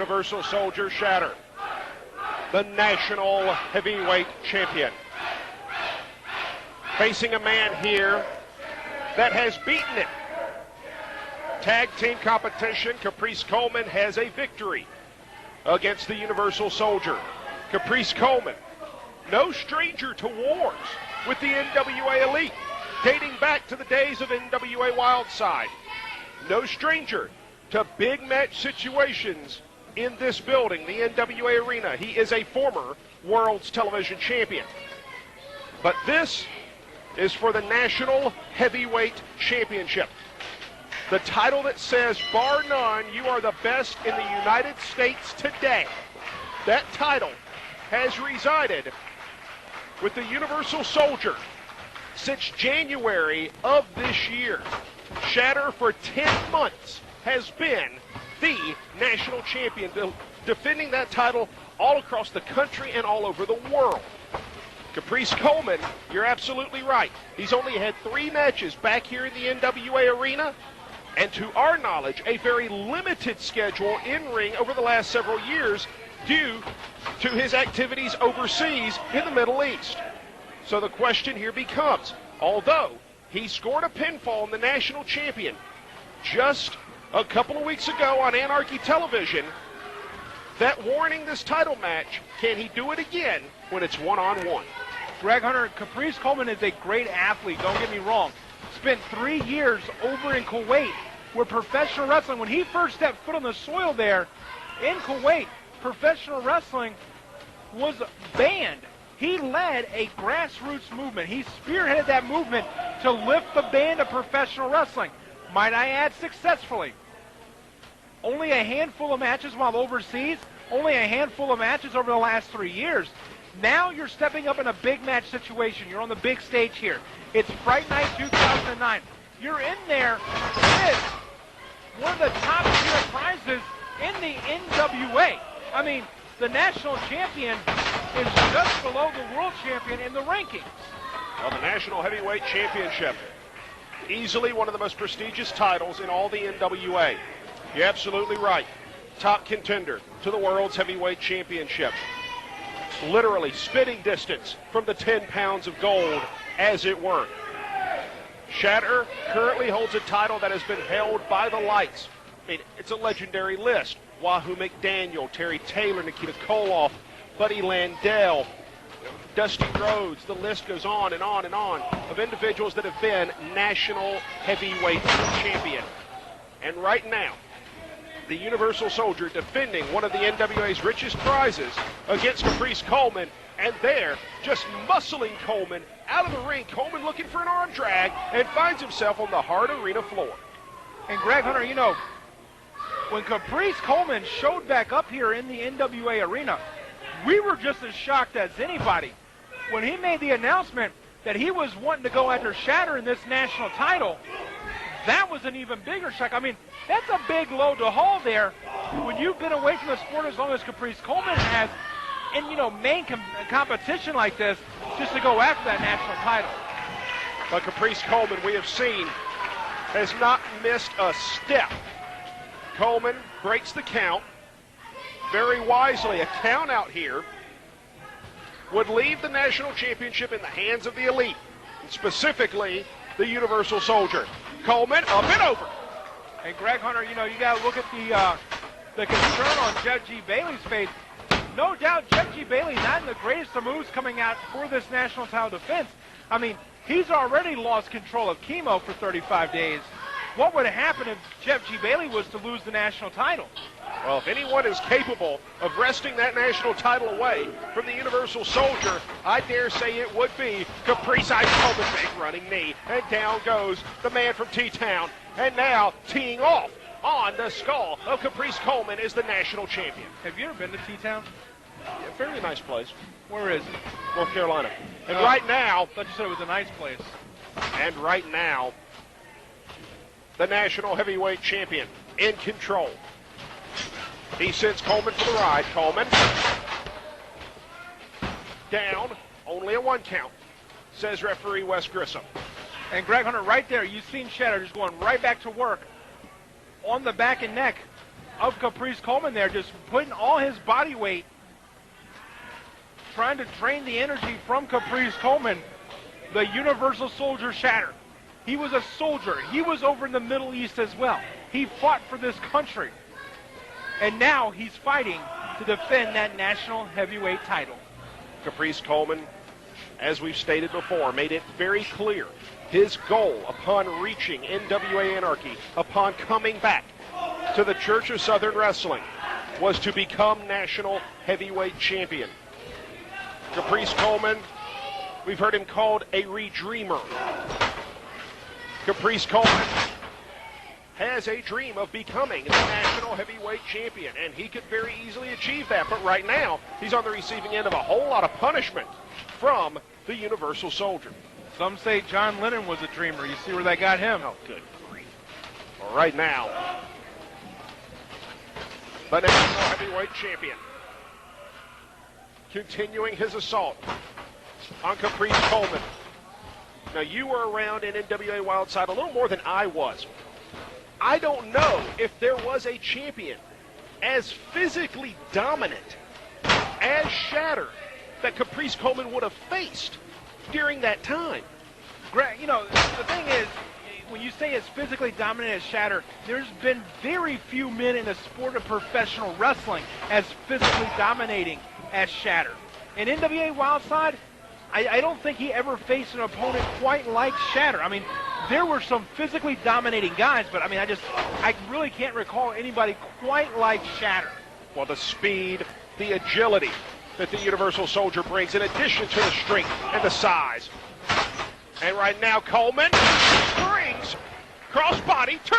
Universal Soldier Shatter, the national heavyweight champion, facing a man here that has beaten it. Tag team competition, Caprice Coleman has a victory against the Universal Soldier. Caprice Coleman, no stranger to wars with the NWA Elite, dating back to the days of NWA Wildside. No stranger to big match situations in this building, the NWA Arena. He is a former World's Television Champion. But this is for the National Heavyweight Championship. The title that says, bar none, you are the best in the United States today. That title has resided with the Universal Soldier since January of this year. Shatter for 10 months has been the national champion, defending that title all across the country and all over the world. Caprice Coleman, you're absolutely right. He's only had 3 matches back here in the NWA Arena, and to our knowledge, a very limited schedule in ring over the last several years due to his activities overseas in the Middle East. So the question here becomes, although he scored a pinfall in the national champion just a couple of weeks ago on Anarchy Television, that warning this title match, can he do it again when it's one-on-one? Greg Hunter, Caprice Coleman is a great athlete, don't get me wrong. Spent 3 years over in Kuwait where professional wrestling, when he first stepped foot on the soil there in Kuwait, professional wrestling was banned. He led a grassroots movement. He spearheaded that movement to lift the ban of professional wrestling. Might I add, successfully. Only a handful of matches while overseas, only a handful of matches over the last 3 years. Now you're stepping up in a big match situation. You're on the big stage here. It's Fright Night 2009. You're in there with one of the top tier prizes in the NWA. I mean, the national champion is just below the world champion in the rankings. Well, the National Heavyweight Championship, easily one of the most prestigious titles in all the NWA. You're absolutely right. Top contender to the World's Heavyweight Championship. Literally spitting distance from the 10 pounds of gold, as it were. Shatter currently holds a title that has been held by the lights. I mean, it's a legendary list. Wahoo McDaniel, Terry Taylor, Nikita Koloff, Buddy Landell, Dusty Rhodes, the list goes on and on and on of individuals that have been national heavyweight champion. And right now, the Universal Soldier defending one of the NWA's richest prizes against Caprice Coleman, and there, just muscling Coleman out of the ring. Coleman looking for an arm drag and finds himself on the hard arena floor. And Greg Hunter, you know, when Caprice Coleman showed back up here in the NWA Arena, we were just as shocked as anybody. When he made the announcement that he was wanting to go after Shatter in this national title, that was an even bigger shock. I mean, that's a big load to haul there when you've been away from the sport as long as Caprice Coleman has, in, you know, main competition like this, just to go after that national title. But Caprice Coleman, we have seen, has not missed a step. Coleman breaks the count very wisely. A count out here would leave the national championship in the hands of the elite, and specifically the Universal Soldier. Coleman up and over. And Greg Hunter, you know, you got to look at the concern on Jeff G. Bailey's face. No doubt Jeff G. Bailey not in the greatest of moves coming out for this national title defense. I mean, he's already lost control of chemo for 35 days. What would happen if Jeff G. Bailey was to lose the national title? Well, if anyone is capable of wresting that national title away from the Universal Soldier, I dare say it would be Caprice. I call the big running knee, and down goes the man from T-Town. And now teeing off on the skull of Caprice Coleman is the national champion. Have you ever been to T-Town? A fairly nice place. Where is it? North Carolina. And right now, I thought you said it was a nice place. And right now, the national heavyweight champion in control. He sends Coleman for the ride. Coleman down, only a 1 count, says referee Wes Grissom. And Greg Hunter, right there, you've seen Shatter just going right back to work on the back and neck of Caprice Coleman there, just putting all his body weight, trying to drain the energy from Caprice Coleman, the Universal Soldier Shatter. He was a soldier. He was over in the Middle East as well. He fought for this country. And now he's fighting to defend that national heavyweight title. Caprice Coleman, as we've stated before, made it very clear his goal upon reaching NWA Anarchy, upon coming back to the Church of Southern Wrestling, was to become national heavyweight champion. Caprice Coleman, we've heard him called a redreamer. Caprice Coleman has a dream of becoming the national heavyweight champion, and he could very easily achieve that. But right now, he's on the receiving end of a whole lot of punishment from the Universal Soldier. Some say John Lennon was a dreamer. You see where that got him? Oh, good grief. Well, right now, the national heavyweight champion continuing his assault on Caprice Coleman. Now, you were around in NWA Wildside a little more than I was. I don't know if there was a champion as physically dominant as Shatter that Caprice Coleman would have faced during that time. You know, the thing is, when you say as physically dominant as Shatter, there's been very few men in the sport of professional wrestling as physically dominating as Shatter. In NWA Wildside, I don't think he ever faced an opponent quite like Shatter. I mean, there were some physically dominating guys, but I mean, I really can't recall anybody quite like Shatter. Well, the speed, the agility that the Universal Soldier brings, in addition to the strength and the size. And right now, Coleman brings crossbody 2.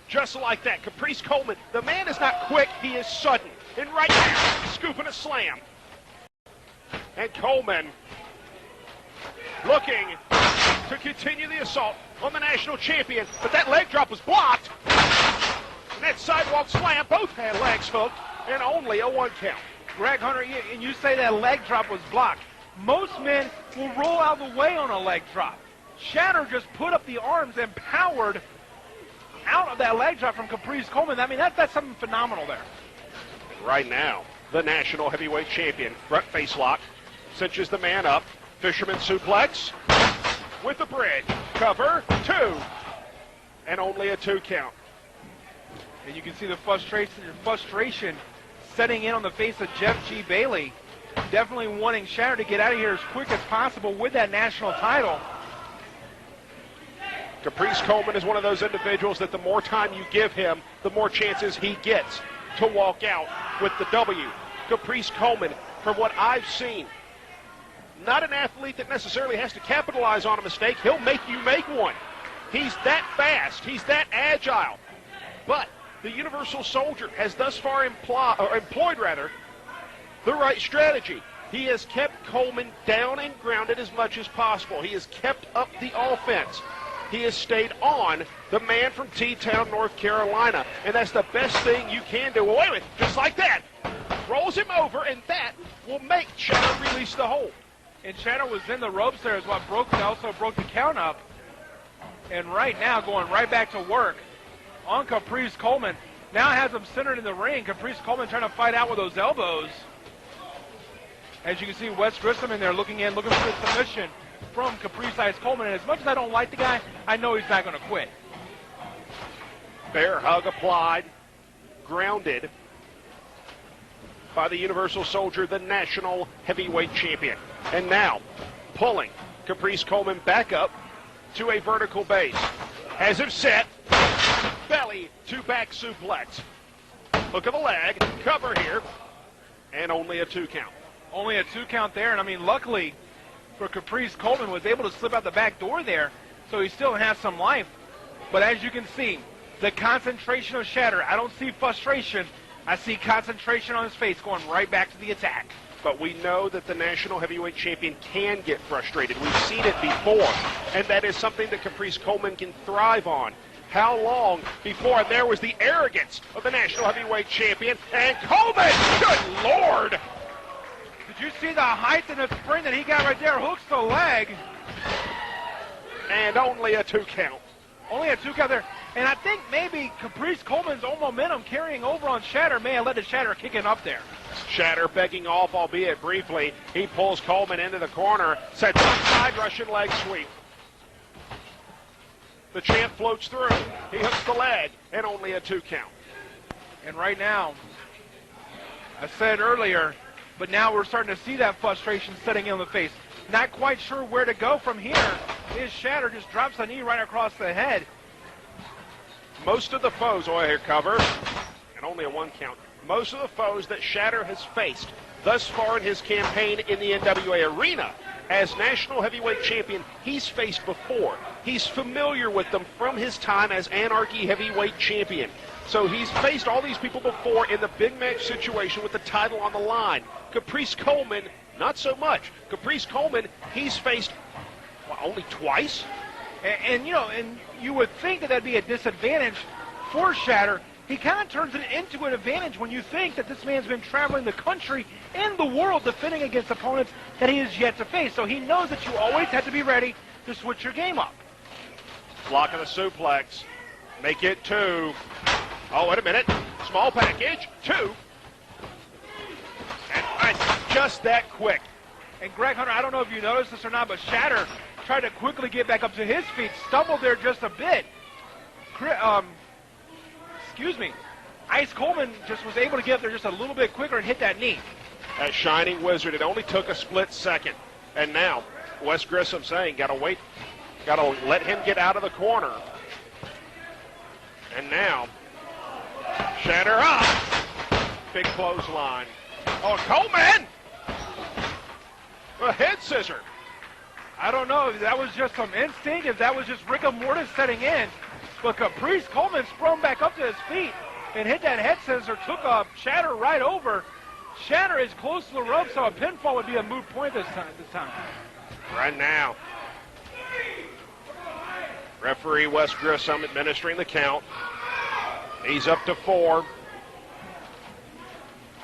Just like that, Caprice Coleman, the man is not quick, he is sudden. And right now, scooping a slam. And Coleman looking to continue the assault on the national champion, but that leg drop was blocked. And that sidewalk slam, both had legs hooked, and only a 1 count. Greg Hunter, and you say that leg drop was blocked. Most men will roll out of the way on a leg drop. Shatter just put up the arms and powered out of that leg drop from Caprice Coleman. I mean, that's something phenomenal there. Right now, the national heavyweight champion, front face lock, cinches the man up, fisherman suplex with the bridge, cover 2, and only a 2 count. And you can see the frustration setting in on the face of Jeff G. Bailey, definitely wanting Shatter to get out of here as quick as possible with that national title. Caprice Coleman is one of those individuals that the more time you give him, the more chances he gets to walk out with the W. Caprice Coleman, from what I've seen, not an athlete that necessarily has to capitalize on a mistake. He'll make you make one. He's that fast. He's that agile. But the Universal Soldier has thus far employed the right strategy. He has kept Coleman down and grounded as much as possible. He has kept up the offense. He has stayed on the man from T-Town, North Carolina, and that's the best thing you can do. Well, wait a minute, just like that. Rolls him over, and that will make Shatter release the hold. And Shatter was in the ropes there is what also broke the count up. And right now, going right back to work on Caprice Coleman. Now has him centered in the ring. Caprice Coleman trying to fight out with those elbows. As you can see, Wes Grissom in there looking for the submission from Caprice Ice Coleman. And as much as I don't like the guy, I know he's not going to quit. Bear hug applied, grounded by the Universal Soldier, the national heavyweight champion. And now, pulling Caprice Coleman back up to a vertical base. Has him set, belly to back suplex. Hook of the leg, cover here, and only a 2 count. Only a 2 count there, and I mean, luckily for Caprice Coleman, was able to slip out the back door there, so he still has some life. But as you can see, the concentration of Shatter, I don't see frustration. I see concentration on his face going right back to the attack. But we know that the national heavyweight champion can get frustrated. We've seen it before, and that is something that Caprice Coleman can thrive on. How long before there was the arrogance of the national heavyweight champion, and Coleman, good Lord! Did you see the height and the spring that he got right there? Hooks the leg. And only a 2 count. Only a 2 count there. And I think maybe Caprice Coleman's own momentum carrying over on Shatter may have led to Shatter kicking up there. Shatter begging off, albeit briefly. He pulls Coleman into the corner, sets up side Russian leg sweep. The champ floats through. He hooks the leg, and only a 2 count. And right now, I said earlier, but now we're starting to see that frustration setting in the face. Not quite sure where to go from here. His Shatter just drops a knee right across the head. Most of the foes, here cover, and only a 1 count. Most of the foes that Shatter has faced thus far in his campaign in the NWA arena as national heavyweight champion, he's faced before. He's familiar with them from his time as Anarchy heavyweight champion. So he's faced all these people before in the big match situation with the title on the line. Caprice Coleman, not so much. Caprice Coleman, he's faced only twice. And you would think that that'd be a disadvantage for Shatter. He kind of turns it into an advantage when you think that this man's been traveling the country and the world defending against opponents that he has yet to face. So he knows that you always have to be ready to switch your game up. Block of the suplex. Make it 2. Oh, wait a minute. Small package. 2. And just that quick. And Greg Hunter, I don't know if you noticed this or not, but Shatter tried to quickly get back up to his feet, stumbled there just a bit. Ice Coleman just was able to get up there just a little bit quicker and hit that knee. That Shining Wizard, it only took a split second. And now, Wes Grissom saying, gotta wait, gotta let him get out of the corner. And now, Shatter up. Big clothesline. Oh, Coleman! A head scissor. I don't know if that was just some instinct, if that was just rigor mortis setting in. But Caprice Coleman sprung back up to his feet and hit that head scissor, took a Shatter right over. Shatter is close to the rope, so a pinfall would be a moot point this time. Right now. Referee Wes Grissom administering the count. He's up to 4.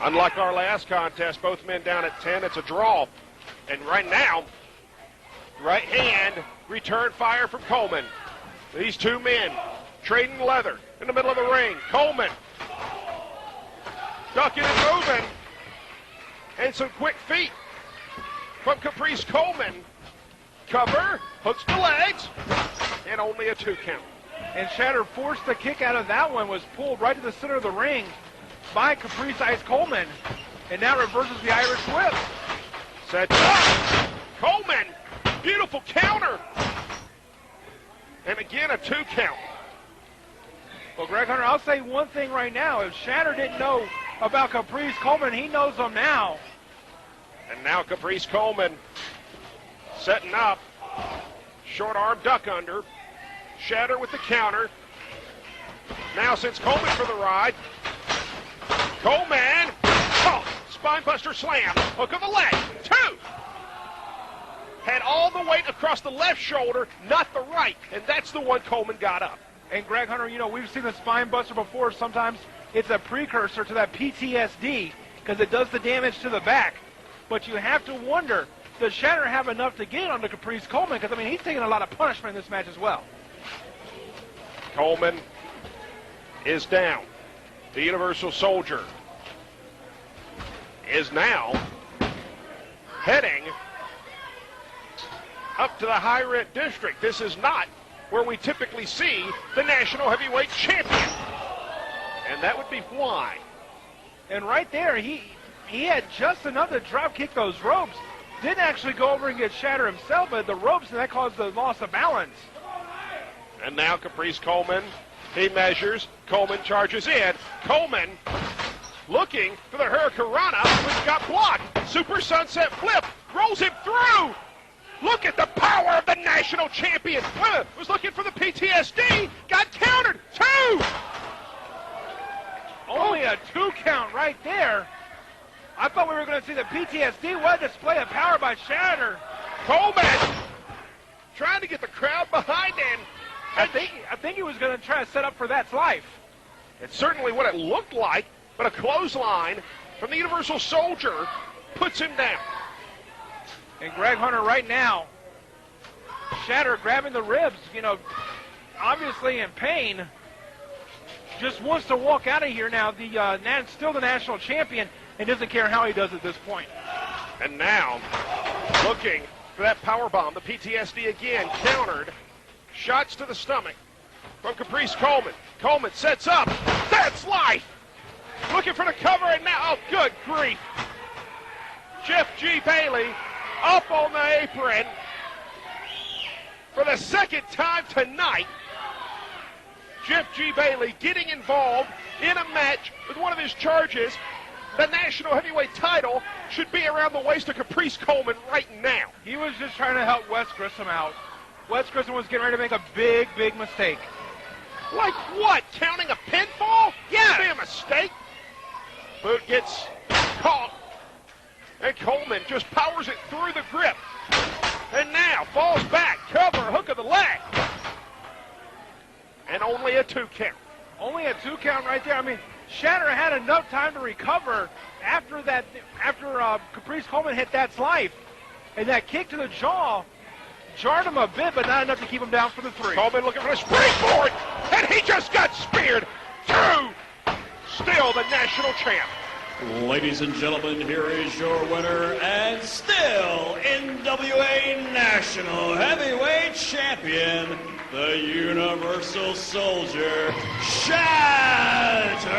Unlike our last contest, both men down at 10. It's a draw. And right now, right hand, return fire from Coleman. These 2 men trading leather in the middle of the ring. Coleman ducking and moving. And some quick feet from Caprice Coleman. Cover, hooks the legs, and only a 2 count. And Shatter forced the kick out of that one, was pulled right to the center of the ring by Caprice Ice Coleman. And now reverses the Irish whip. Set up. Coleman, beautiful counter. And again, a 2 count. Well, Greg Hunter, I'll say one thing right now. If Shatter didn't know about Caprice Coleman, he knows them now. And now Caprice Coleman setting up. Short arm duck under. Shatter with the counter. Now sends Coleman for the ride. Coleman. Oh, spinebuster slam. Hook of the leg. 2. Had all the weight across the left shoulder, not the right. And that's the one Coleman got up. And Greg Hunter, we've seen the spine buster before. Sometimes it's a precursor to that PTSD because it does the damage to the back. But you have to wonder, does Shatter have enough to get onto Caprice Coleman? Because, he's taking a lot of punishment in this match as well. Coleman is down. The Universal Soldier is now heading up to the high rent district. This is not where we typically see the national heavyweight champion. And that would be why. And right there, he had just enough to drop kick those ropes. Didn't actually go over and get Shatter himself, but the ropes, and that caused the loss of balance. And now Caprice Coleman, he measures. Coleman charges in. Coleman looking for the Hurricanrana, which got blocked. Super Sunset Flip rolls him through. Look at the power of the national champion. Was looking for the PTSD. Got countered. 2. Only a 2 count right there. I thought we were going to see the PTSD. What a display of power by Shatter. Coleman trying to get the crowd behind him. I think he was going to try to set up for that's life. It's certainly what it looked like, but a clothesline from the Universal Soldier puts him down. And Greg Hunter right now, Shatter grabbing the ribs, obviously in pain. just wants to walk out of here now. Still the national champion, and doesn't care how he does at this point. And now, looking for that power bomb. The PTSD again countered. Shots to the stomach from Caprice Coleman. Coleman sets up. That's life. Looking for the cover, and now, oh, good grief. Jeff G. Bailey up on the apron for the second time tonight. Jeff G. Bailey getting involved in a match with one of his charges. The national heavyweight title should be around the waist of Caprice Coleman right now. He was just trying to help Wes Grissom out. Wes Grissom was getting ready to make a big, big mistake. Like what? Counting a pinfall? Yeah. Be a mistake. Boot gets caught. And Coleman just powers it through the grip. And now falls back. Cover, hook of the leg. And only a 2 count. Only a 2 count right there. I mean, Shatter had enough time to recover after Caprice Coleman hit That's Life. And that kick to the jaw jarred him a bit, but not enough to keep him down for the 3. Coleman looking for the springboard, and he just got speared. 2. Still the national champ. Ladies and gentlemen, here is your winner and still NWA National Heavyweight Champion, the Universal Soldier, Shatter.